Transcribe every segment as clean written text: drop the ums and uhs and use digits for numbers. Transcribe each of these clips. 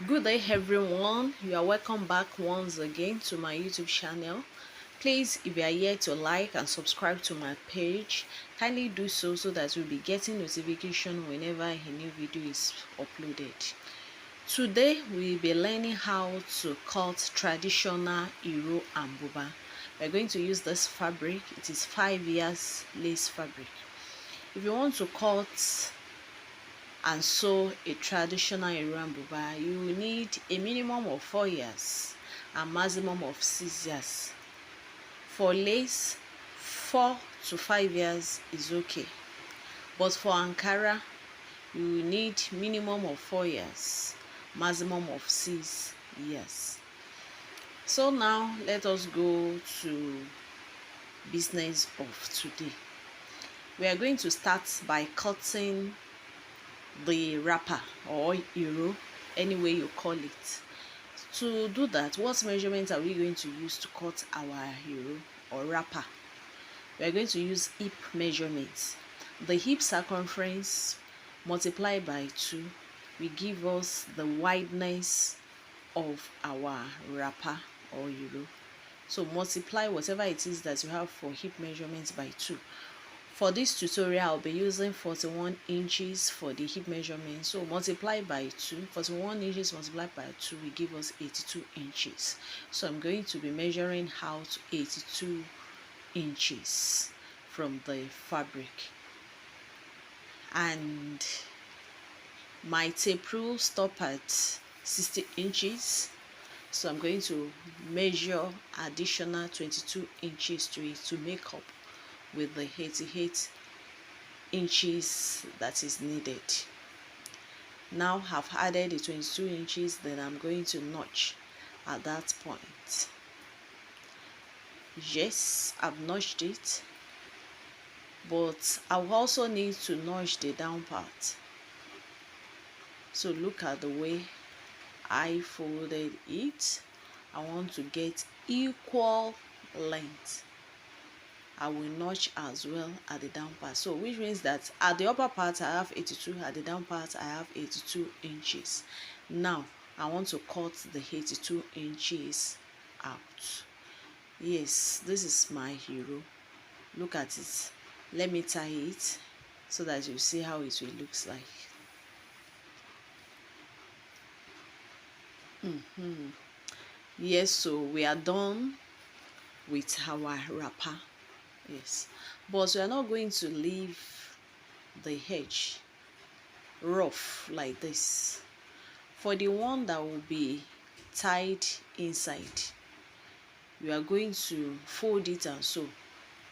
Good day everyone, you are welcome back once again to my YouTube channel. Please, if you are here to like and subscribe to my page, kindly do so that you'll be getting notification whenever a new video is uploaded. Today we'll be learning how to cut traditional IRO and buba. We're going to use this fabric. It is 5 years lace fabric. If you want to cut and sew a traditional IRO and buba, you will need a minimum of 4 years and maximum of 6 years. For lace, 4 to 5 years is okay, but for Ankara you will need minimum of 4 years, maximum of 6 years. So now let us go to business of today. We are going to start by cutting the wrapper or IRO, any way you call it. To do that, what measurement are we going to use to cut our IRO or wrapper? We are going to use hip measurements. The hip circumference multiplied by 2 will give us the wideness of our wrapper or IRO. So multiply whatever it is that you have for hip measurements by 2. For this tutorial, I'll be using 41 inches for the hip measurement. So multiply by 2. 41 inches multiplied by 2 will give us 82 inches. So I'm going to be measuring out 82 inches from the fabric. And my tape rule stop at 60 inches. So I'm going to measure additional 22 inches to it to make up with the 88 inches that is needed. Now I've added the 22 inches, then I'm going to notch at that point. Yes, I've notched it, but I will also need to notch the down part. So look at the way I folded it. I want to get equal length. I will notch as well at the down part, so which means that at the upper part I have 82, at the down part I have 82 inches. Now I want to cut the 82 inches out. Yes, this is my IRO. Look at it. Let me tie it so that you see how it will looks like. Yes, so we are done with our wrapper. Yes, but we are not going to leave the edge rough like this. For the one that will be tied inside, we are going to fold it and sew.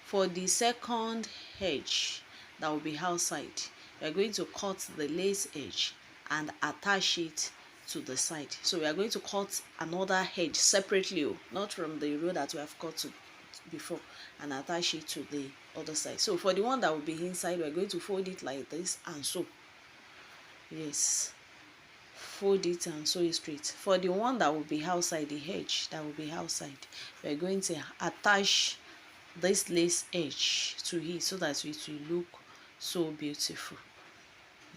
For the second edge that will be outside, we are going to cut the lace edge and attach it to the side. So we are going to cut another edge separately, not from the row that we have cut to before, and attach it to the other side. So for the one that will be inside, we're going to fold it like this and sew. Yes, fold it and sew it straight. For the one that will be outside, the edge that will be outside, we're going to attach this lace edge to it so that it will look so beautiful.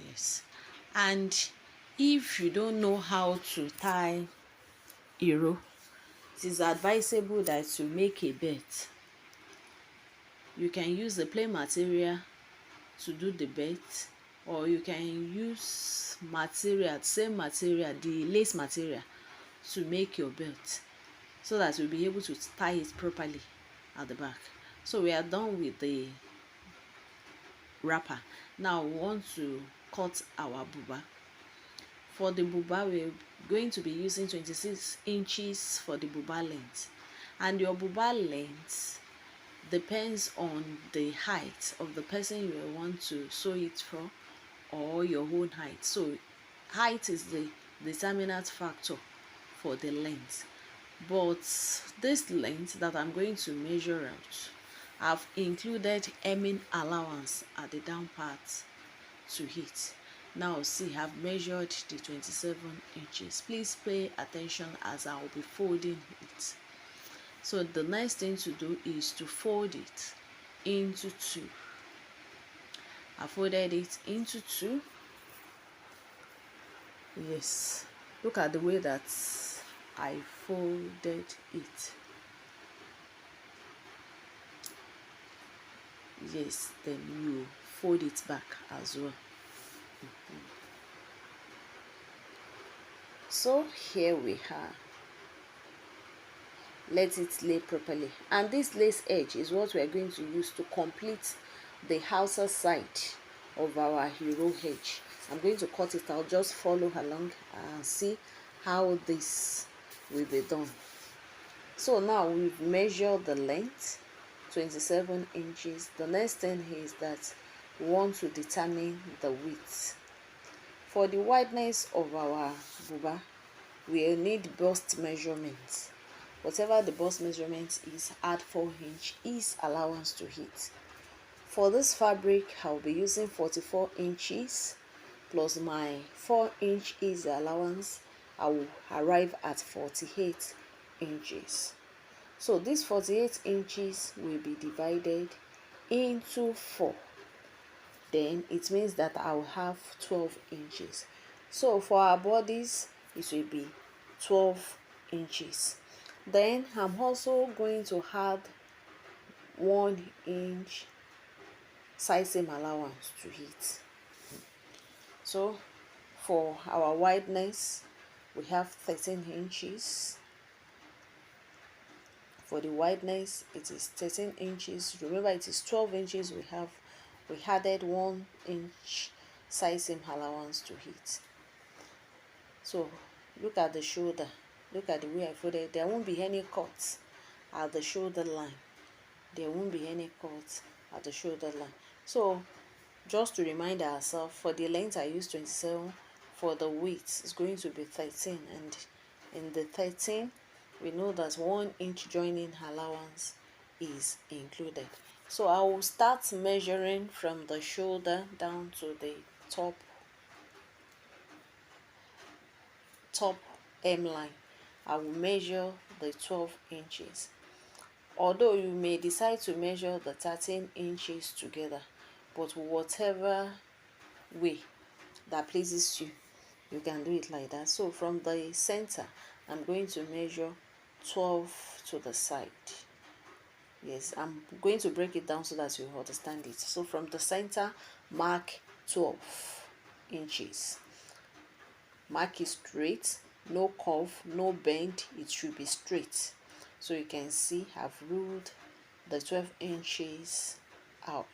Yes, and if you don't know how to tie IRO, it is advisable that you make a belt. You can use the plain material to do the belt, or you can use material, same material, the lace material, to make your belt, so that you'll be able to tie it properly at the back. So we are done with the wrapper. Now we want to cut our buba. For the buba, we're going to be using 26 inches for the buba length, and your buba length depends on the height of the person you want to sew it for, or your own height. So height is the determinant factor for the length, but this length that I'm going to measure out, I've included hemming allowance at the down part to it. Now see, I've measured the 27 inches. Please pay attention as I will be folding it. So the next thing to do is to fold it into 2. I folded it into 2. Yes, Look at the way that I folded it. Yes, then you fold it back as well. So here we are. Let it lay properly, and this lace edge is what we are going to use to complete the outer side of our hero edge. I'm going to cut it out. Just follow along and see how this will be done. So now we've measured the length, 27 inches. The next thing is that we want to determine the width. For the wideness of our buba, we need bust measurements. Whatever the bust measurement is, add 4 inch is allowance to it. For this fabric, I'll be using 44 inches plus my 4 inch is allowance. I will arrive at 48 inches. So this 48 inches will be divided into 4. Then it means that I will have 12 inches. So for our bodies, it will be 12 inches. Then I'm also going to add 1 inch side seam allowance to it. So for our wideness, we have 13 inches. For the wideness, it is 13 inches. Remember, it is 12 inches. We added 1 inch side seam allowance to it. So look at the shoulder. Look at the way I folded. There won't be any cuts at the shoulder line. There won't be any cuts at the shoulder line. So just to remind ourselves, for the length I used 27, for the width it's going to be 13, and in the 13 we know that 1 inch joining allowance is included. So I will start measuring from the shoulder down to the top hem line. I will measure the 12 inches. Although you may decide to measure the 13 inches together, but whatever way that pleases you, you can do it like that. So from the center, I'm going to measure 12 to the side. Yes, I'm going to break it down so that you understand it. So from the center, mark 12 inches. Mark it straight, no curve, no bend. It should be straight. So you can see I've ruled the 12 inches out.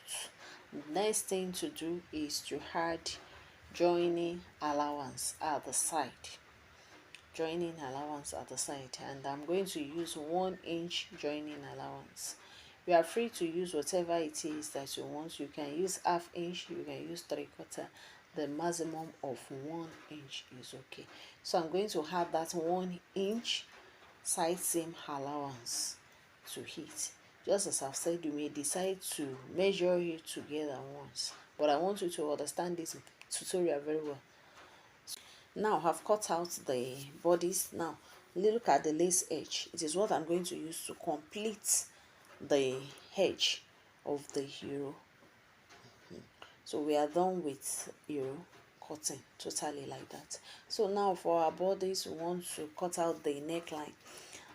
Next thing to do is to add joining allowance at the side. Joining allowance at the side, and I'm going to use 1 inch joining allowance. You are free to use whatever it is that you want. You can use ½ inch, you can use 3/4. The maximum of 1 inch is okay. So I'm going to add that 1 inch side seam allowance to it. Just as I've said, you may decide to measure it together once, but I want you to understand this tutorial very well. Now I've cut out the bodies. Now look at the lace edge. It is what I'm going to use to complete the edge of the hero. So we are done with hero cutting totally like that. So now for our bodies, we want to cut out the neckline.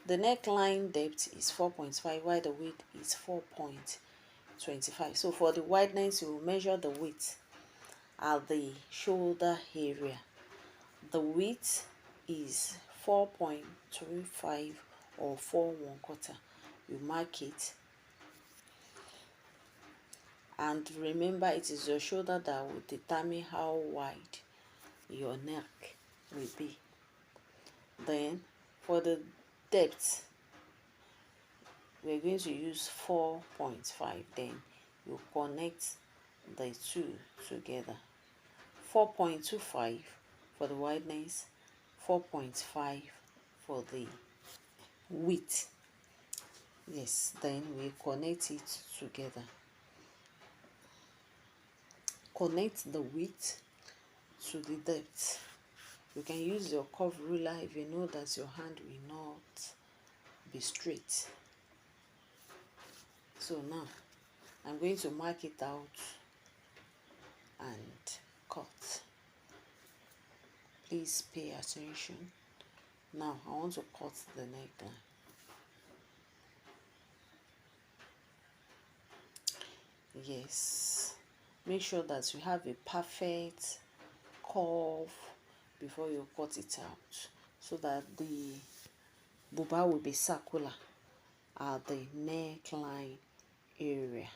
The neckline depth is 4.5 while the width is 4.25. So for the wideness, you will measure the width at the shoulder area. The width is 4.25 or 4 1/4. You mark it, and remember, it is your shoulder that will determine how wide your neck will be. Then for the depth, we're going to use 4.5. Then you connect the two together. 4.25 for the wideness, 4.5 for the width. Yes, then we connect it together. Connect the width to the depth. You can use your curve ruler if you know that your hand will not be straight. So now I'm going to mark it out and cut. Please pay attention. Now I want to cut the neckline. Yes, make sure that you have a perfect curve before you cut it out, so that the buba will be circular at the neckline area.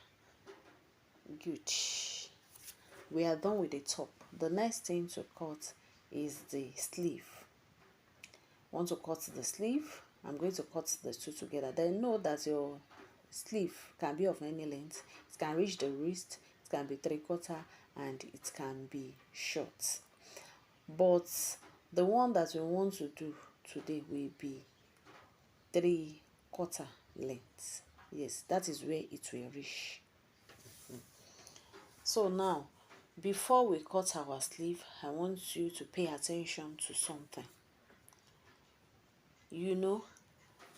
Good. We are done with the top. The next thing to cut is the sleeve. Want to cut the sleeve? I'm going to cut the two together. Then know that your sleeve can be of any length. It can reach the wrist, it can be 3/4, and it can be short. But the one that we want to do today will be 3/4 length. Yes, that is where it will reach. So now, before we cut our sleeve, I want you to pay attention to something. You know,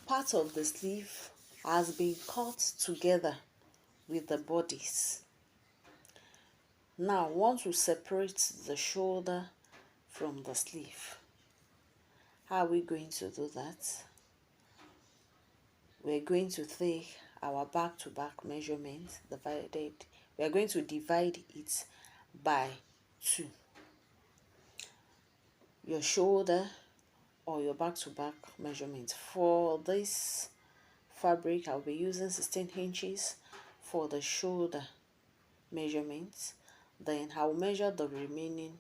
part of the sleeve has been cut together with the bodies. Now, want to separate the shoulder from the sleeve. How are we going to do that? We're going to take our back-to-back measurement divided. We are going to divide it by 2. Your shoulder or your back-to-back measurement. For this fabric, I'll be using 16 inches for the shoulder measurements. Then I'll measure the remaining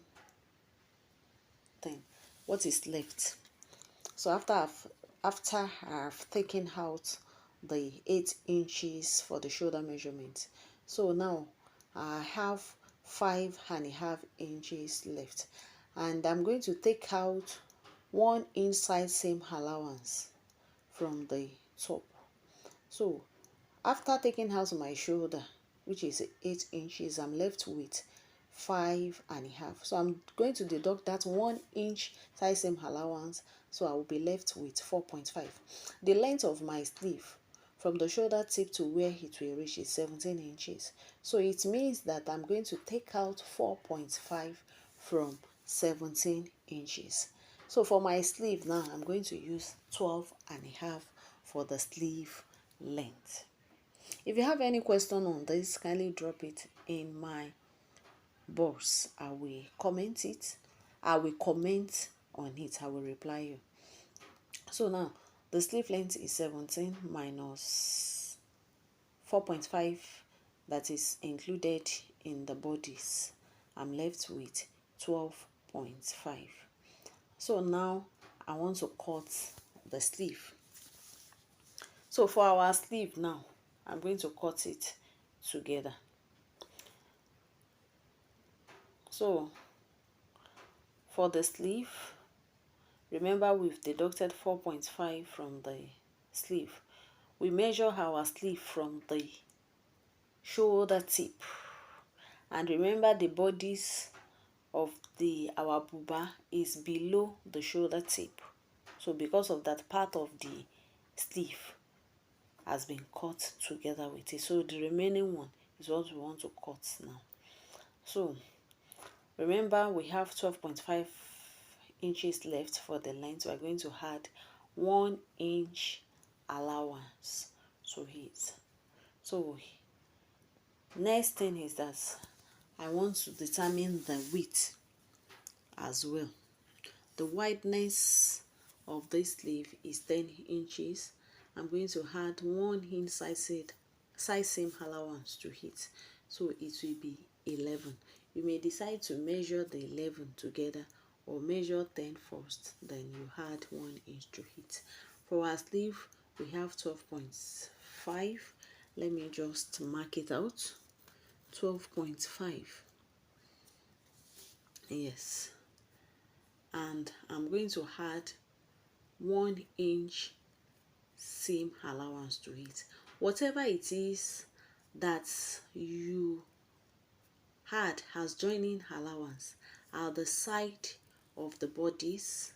thing, what is left. So after I've taken out the 8 inches for the shoulder measurement, so now I have 5.5 inches left, and I'm going to take out 1 inside seam allowance from the top. So after taking out my shoulder, which is 8 inches, I'm left with 5.5. So I'm going to deduct that 1 inch side seam allowance, so I will be left with 4.5. The length of my sleeve from the shoulder tip to where it will reach is 17 inches. So it means that I'm going to take out 4.5 from 17 inches. So for my sleeve now, I'm going to use 12.5 for the sleeve length. If you have any question on this, kindly drop it in my box. I will comment it. I will comment on it. I will reply you. So now the sleeve length is 17 minus 4.5 that is included in the bodies. I'm left with 12.5. So now I want to cut the sleeve. So for our sleeve now, I'm going to cut it together. So for the sleeve, remember we've deducted 4.5 from the sleeve. We measure our sleeve from the shoulder tip, and remember the bodies of our buba is below the shoulder tip. So because of that, part of the sleeve has been cut together with it. So the remaining one is what we want to cut now. So remember we have 12.5 inches left for the length. We are going to add 1 inch allowance to it. So next thing is that I want to determine the width as well. The wideness of this sleeve is 10 inches. I'm going to add 1 inch side seam allowance to it, so it will be 11. You may decide to measure the 11 together or measure 10 first, then you add 1 inch to it. For our sleeve, we have 12.5. Let me just mark it out. 12.5. Yes. And I'm going to add 1 inch seam allowance to it. Whatever it is that you had as joining allowance at the side of the bodies,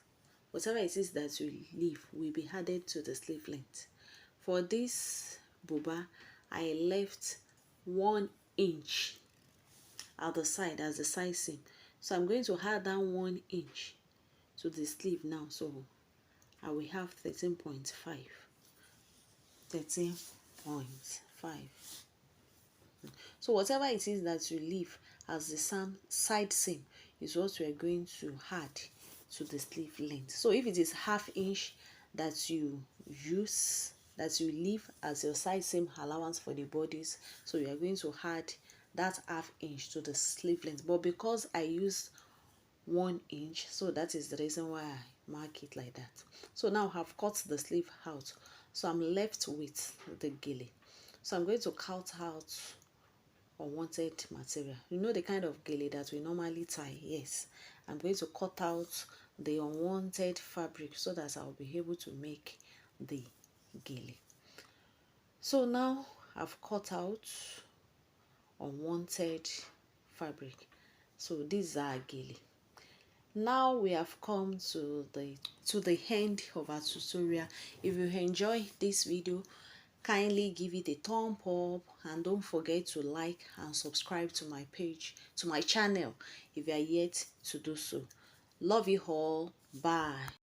whatever it is that you leave will be added to the sleeve length. For this buba, I left 1 inch at the side as the side seam, so I'm going to add down 1 inch to the sleeve now. So I will have 13.5. 13.5. So whatever it is that you leave as the side seam is what we are going to add to the sleeve length. So if it is ½ inch that you leave as your side seam allowance for the bodies, so you are going to add that ½ inch to the sleeve length. But because I used 1 inch, so that is the reason why I mark it like that. So now I've cut the sleeve out, so I'm left with the gele. So I'm going to cut out unwanted material. You know the kind of gele that we normally tie? Yes, I'm going to cut out the unwanted fabric so that I'll be able to make the gele. So now I've cut out unwanted fabric. So these are gele. Now we have come to the end of our tutorial. If you enjoy this video, kindly give it a thumb up and don't forget to like and subscribe to my page, to my channel, if you are yet to do so. Love you all. Bye.